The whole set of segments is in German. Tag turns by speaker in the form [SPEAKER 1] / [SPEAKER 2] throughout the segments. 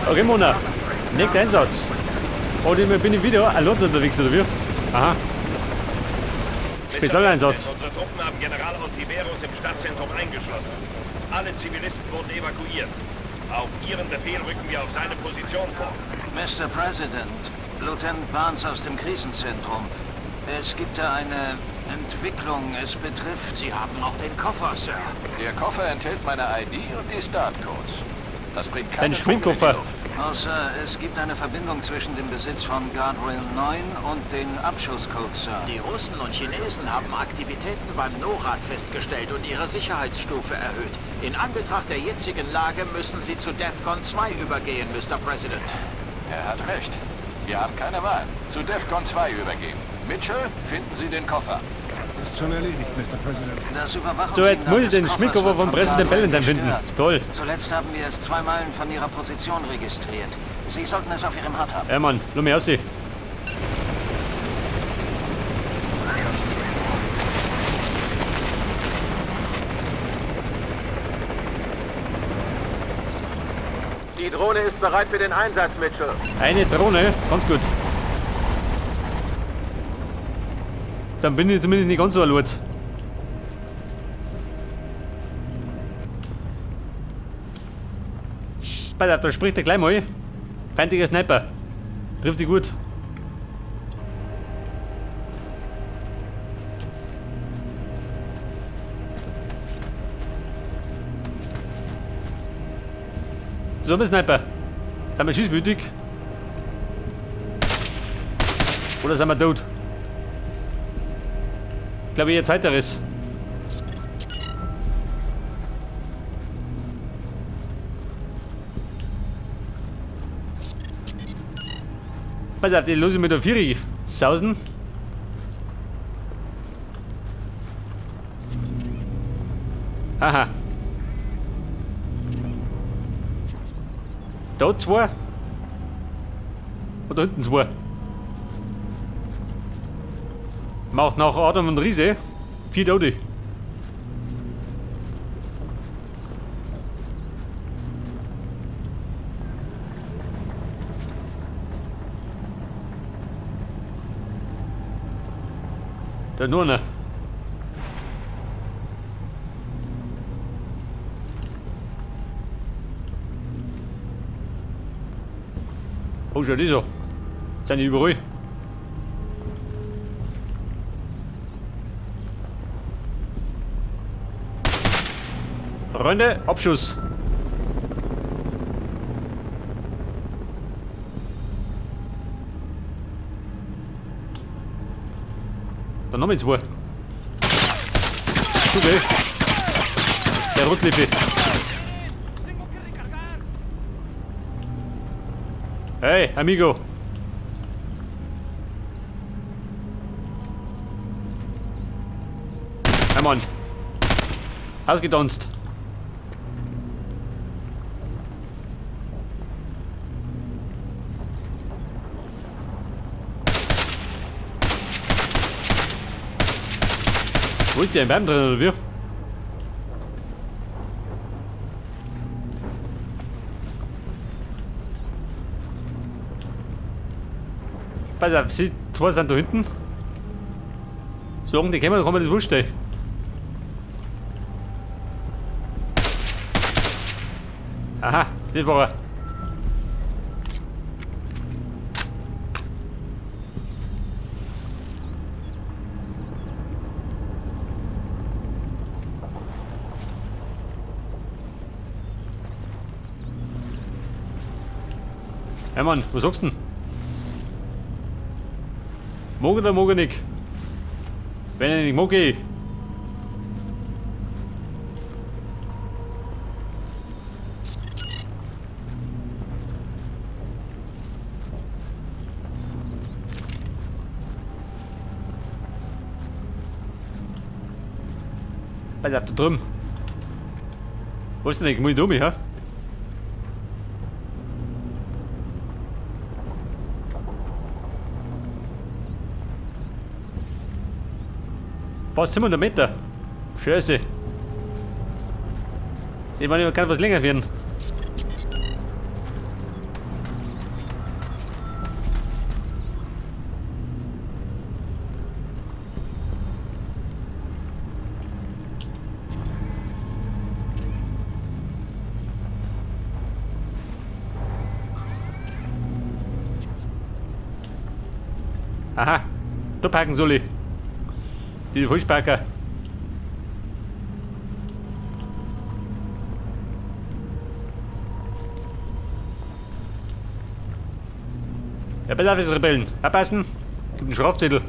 [SPEAKER 1] Okay, Mona. Nächster Einsatz. Oder bin ich wieder allein unterwegs, oder wie? Aha. Spezialeinsatz.
[SPEAKER 2] Unsere Truppen haben General Ontiveros im Stadtzentrum eingeschlossen. Alle Zivilisten wurden evakuiert. Auf Ihren Befehl rücken wir auf seine Position vor.
[SPEAKER 3] Mr. President, Lieutenant Barnes aus dem Krisenzentrum. Es gibt da eine Entwicklung. Es betrifft...
[SPEAKER 4] Sie haben noch den Koffer, Sir.
[SPEAKER 5] Der Koffer enthält meine ID und die Startcodes. Das bringt
[SPEAKER 1] Ein
[SPEAKER 5] keine Vogel in die
[SPEAKER 1] Schwingkoffer.
[SPEAKER 5] Luft.
[SPEAKER 3] Außer es gibt eine Verbindung zwischen dem Besitz von Guardrail 9 und den Abschusscodes, Sir.
[SPEAKER 4] Die Russen und Chinesen haben Aktivitäten beim NORAD festgestellt und ihre Sicherheitsstufe erhöht. In Anbetracht der jetzigen Lage müssen Sie zu DEFCON 2 übergehen, Mr. President.
[SPEAKER 5] Er hat recht. Wir haben keine Wahl. Zu DEFCON 2 übergeben. Mitchell, finden Sie den Koffer.
[SPEAKER 6] Ist schon erledigt, Mr. President.
[SPEAKER 3] Das
[SPEAKER 1] So, jetzt muss ich den Schmickkoffer vom Präsident Valentine finden. Toll.
[SPEAKER 3] Zuletzt haben wir es 2 Meilen von Ihrer Position registriert. Sie sollten es auf Ihrem HUD haben.
[SPEAKER 1] Ja, Mann. Lass mich aussehen.
[SPEAKER 2] Die Drohne ist bereit für den Einsatz, Mitchell.
[SPEAKER 1] Eine Drohne. Ganz gut. Dann bin ich zumindest nicht ganz so allein. Pass auf, da spricht er gleich mal. Feindlicher Sniper. Trifft sich gut. So, ein Sniper. Sind wir schießmütig? Oder sind wir tot? Ich glaube, jetzt weiteres. Pass auf, die los ich mit der Fury sausen. Aha. Da 2. Und da hinten 2. Macht nach Adam und Riese 4 Tote. Da nur einer. Oh, schau die so. Sind die überall. Freunde, Abschuss. Dann noch mit 2. Okay. Der Rotlippe. Hey, amigo. Hey, Mann. Ausgedonst. Wo ist der im Baum drin, oder wie? Pass auf, sie 2 sind da hinten. Solange die kommen, dann kann man das wurscht. Aha, das war er. Hey Mann, was sagst du denn? Mag oder mag ich nicht? Wenn ich nicht mag, geh ich. Alter, da drüben. Wo ist denn nicht? Muss ich da mich, hä? Fast 700 Meter. Scheiße. Ich meine, kann was länger werden. Aha. Da parken soll ich. Die Falschparker. Ja, pass auf, Rebellen. Abpassen. Gibt einen Strafzettel.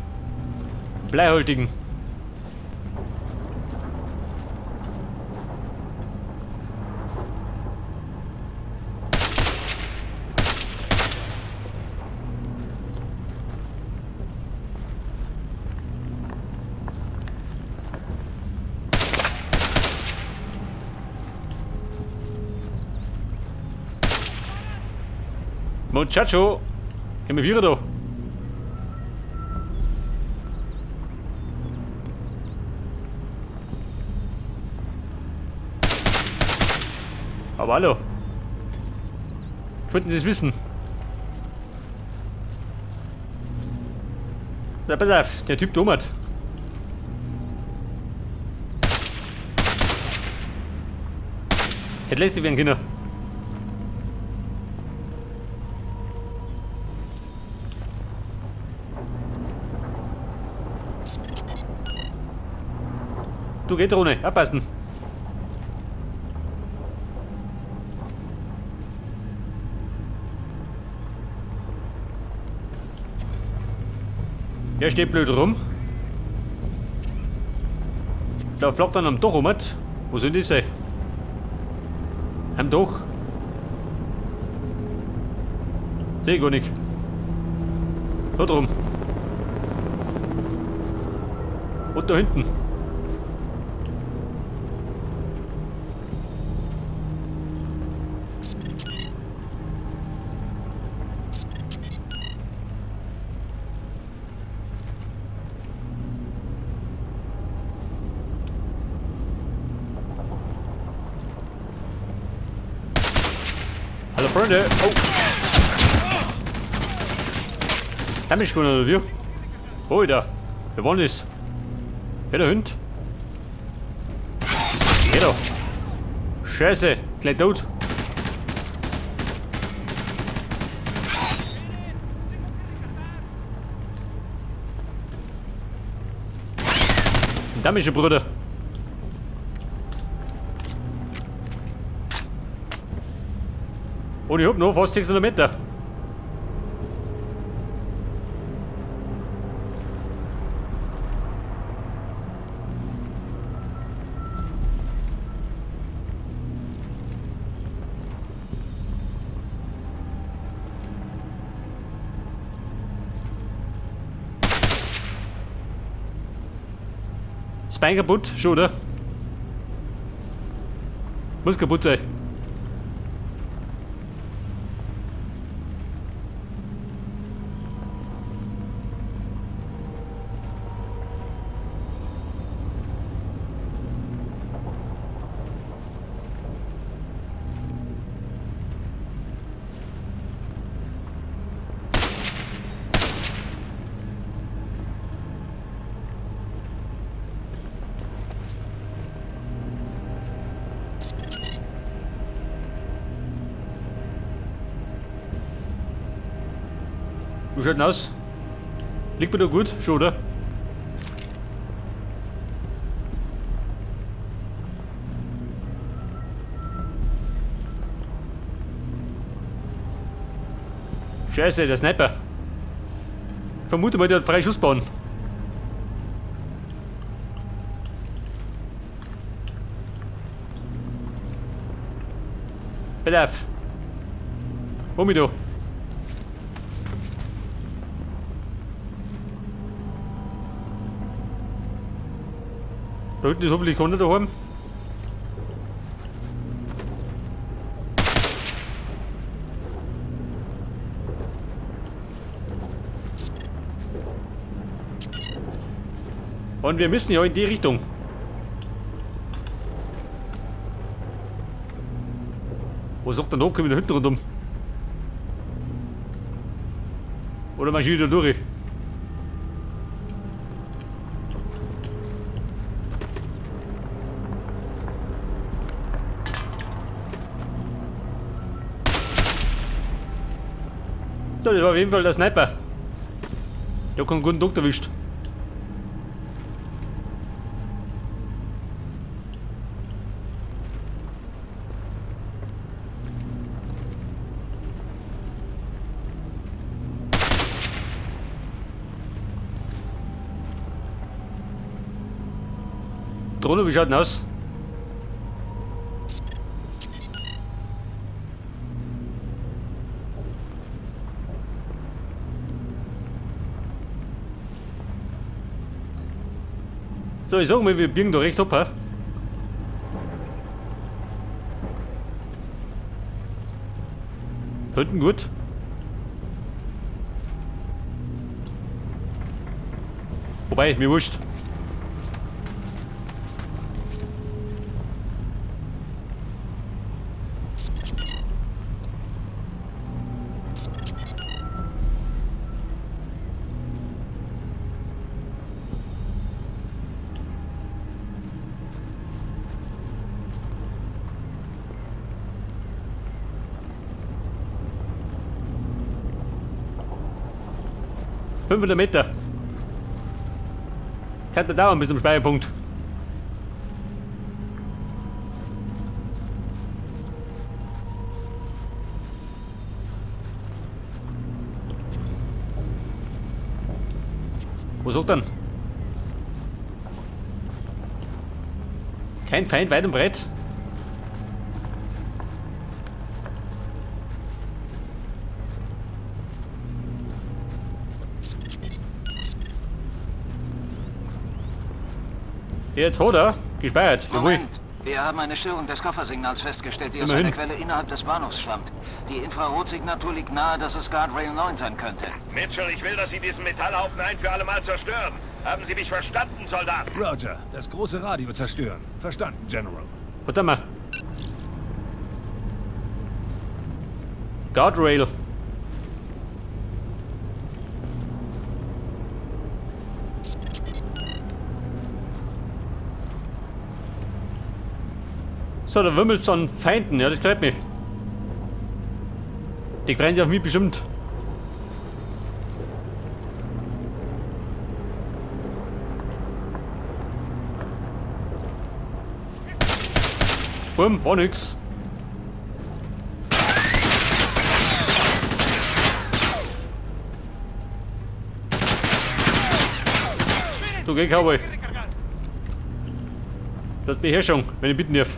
[SPEAKER 1] Bleihaltigen. Muchacho. Gehen wir wieder da. Aber hallo. Könnten Sie es wissen? Na, pass auf, der Typ dummert. Hätte lässt werden Kinder. Du geh Drohne, abpassen. Der steht blöd rum. Da flockt dann am Dach rum. Wo sind die? Am Dach. Seh ich gar nicht. Da drum. Und da hinten. Hallo Freunde! Oh! Haben mich gewonnen, oder wie? Oh, da! Wer war das? Wer der Hund? Geh doch! Scheiße! Gleich tot! Da ist der Bruder! Und ich hab noch fast 600 Meter. Das Bein kaputt, schon, oder? Muss kaputt sein. Wie schaut denn aus? Liegt mir da gut? Schon, oder? Scheiße, der Sniper. Ich vermute mal, der hat freie Schussbahn. Bedarf. Wo mich da? Da hinten ist hoffentlich keiner daheim. Und wir müssen ja in die Richtung. Wo sagt der Nachkommen da hinten rundum? Oder marschiere ich da durch? So, das war auf jeden Fall der Sniper. Ich hab keinen guten Doktor erwischt. Drohne, wie schaut denn aus? So, ich sag mal, wir biegen da rechts ab, ha? Hinten gut. Wobei, mir wurscht. ...500 Meter. Kann dauern bis zum Speicherpunkt. Wo sagt dann? Kein Feind weit und breit. Jetzt hat er gespeichert. Jawohl.
[SPEAKER 3] Moment. Wir haben eine Störung des Koffersignals festgestellt, die aus
[SPEAKER 1] Immerhin.
[SPEAKER 3] einer Quelle innerhalb des Bahnhofs stammt. Die Infrarotsignatur liegt nahe, dass es Guardrail 9 sein könnte.
[SPEAKER 2] Mitchell, ich will, dass Sie diesen Metallhaufen ein für alle Mal zerstören. Haben Sie mich verstanden, Soldat?
[SPEAKER 6] Roger, das große Radio zerstören. Verstanden, General.
[SPEAKER 1] Warte mal. Guardrail. So, da wimmelt's an Feinden, ja, das gefällt mir. Die freuen sich auf mich bestimmt. Bumm, war nix. Du geh, Cowboy. Das ist Beherrschung, wenn ich bitten darf.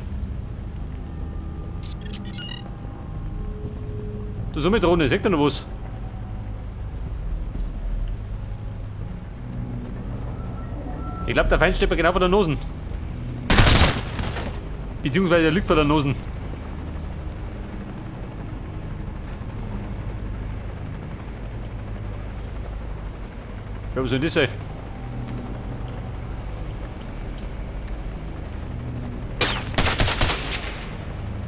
[SPEAKER 1] Du so mit Drohne, sagt er noch was? Ich glaube, der Feind steht mir genau vor der Nase. Beziehungsweise er liegt vor der Nase. Ja, was soll das sein?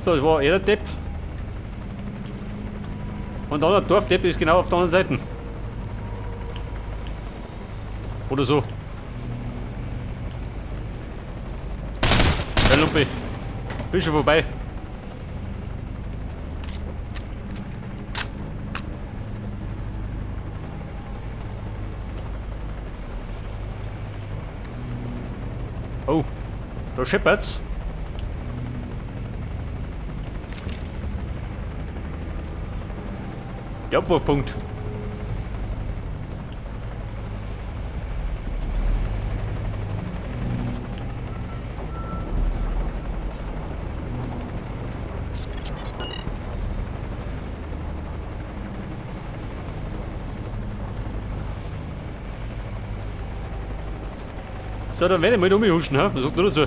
[SPEAKER 1] So, das war er der Depp. Und der andere Dorfdepp ist genau auf der anderen Seite. Oder so. Der Lumpe. Bin schon vorbei. Oh, da scheppert's. Der Abwurfpunkt. So, dann werde ich mal umhuschen, ha? Was sagt ihr dazu?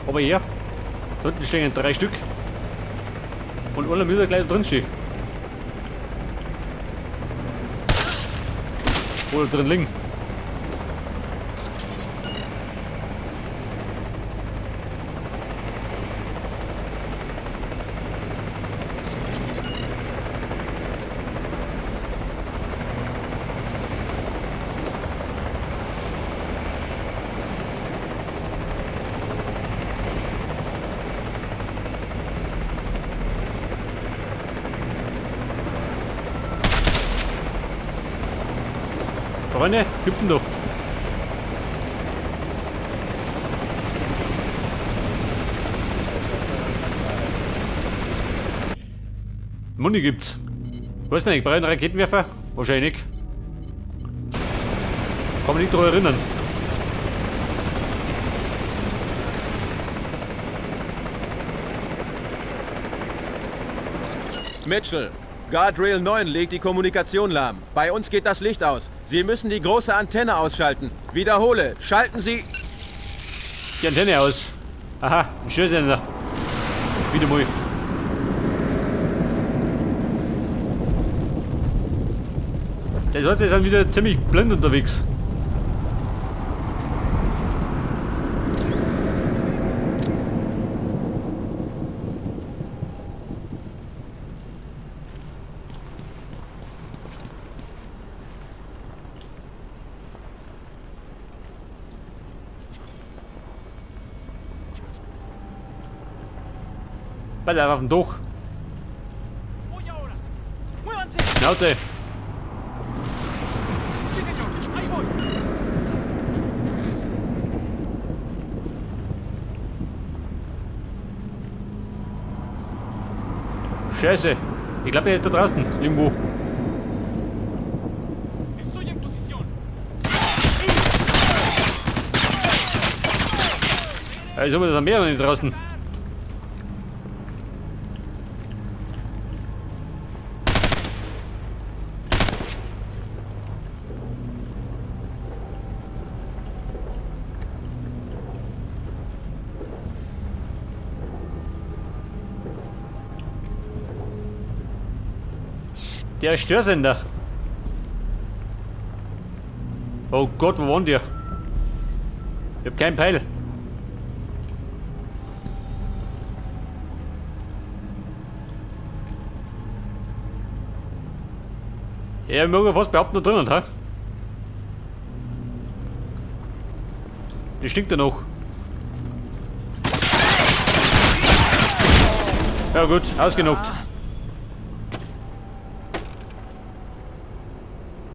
[SPEAKER 1] Aber ja, da unten stehen 3 Stück. Und alle müssen gleich da drin stehen. Oder drin liegen. Freunde, gibt ihn doch. Muni gibt's. Wo ist denn eigentlich? Brauche ich einen Raketenwerfer? Wahrscheinlich nicht. Kann mich nicht daran erinnern.
[SPEAKER 7] Mitchell, Guardrail 9 legt die Kommunikation lahm. Bei uns geht das Licht aus. Sie müssen die große Antenne ausschalten. Wiederhole, schalten Sie...
[SPEAKER 1] Die Antenne aus. Aha, ein Störsender. Wieder mal. Der sollte jetzt dann wieder ziemlich blind unterwegs. Bei der Waffen durch. Schnauze. Scheiße. Ich glaube, er ist da draußen. Irgendwo. Also haben wir das am Meer noch nicht draußen. Der Störsender. Oh Gott, wo wohnt ihr? Ich hab keinen Peil. Ja, ich mag fast behaupten, da drinnen, ha? Die stinkt ja noch. Ja gut, ausgenockt.